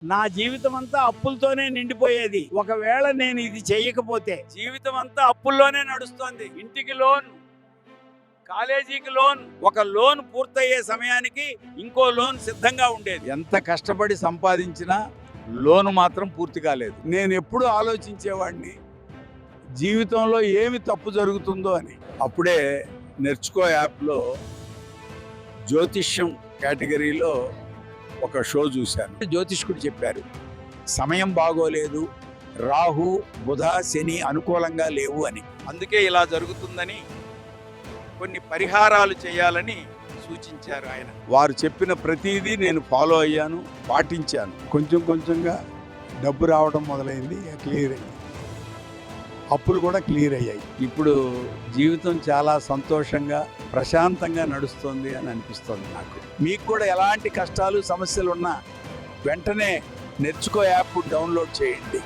నా జీవితం అంతా అప్పులతోనే నిండిపోయేది. ఒకవేళ నేను ఇది చేయకపోతే జీవితం అంతా అప్పుల్లోనే నడుస్తోంది. ఇంటికి లోన్, కాలేజీకి లోన్, ఒక లోన్ పూర్తయ్యే సమయానికి ఇంకో లోన్ సిద్ధంగా ఉండేది. ఎంత కష్టపడి సంపాదించినా లోన్ మాత్రం పూర్తి కాలేదు. నేను ఎప్పుడు ఆలోచించేవాడిని జీవితంలో ఏమి తప్పు జరుగుతుందో అని. అప్పుడే నేర్చుకో యాప్లో జ్యోతిష్యం కేటగిరీలో ఒక షో చూశాను. జ్యోతిష్కుడు చెప్పారు, సమయం బాగోలేదు, రాహు బుధ శని అనుకూలంగా లేవు అని. అందుకే ఇలా జరుగుతుందని కొన్ని పరిహారాలు చేయాలని సూచించారు ఆయన. వారు చెప్పిన ప్రతిదీ నేను ఫాలో అయ్యాను, పాటించాను. కొంచెం కొంచెంగా డబ్బు రావడం మొదలైంది, క్లియర్ అయ్యింది. అప్పులు కూడా క్లియర్ అయ్యాయి. ఇప్పుడు జీవితం చాలా సంతోషంగా ప్రశాంతంగా నడుస్తుంది అని అనిపిస్తుంది నాకు. మీకు కూడా ఎలాంటి కష్టాలు సమస్యలు ఉన్నా వెంటనే నేర్చుకో యాప్ డౌన్లోడ్ చేయండి.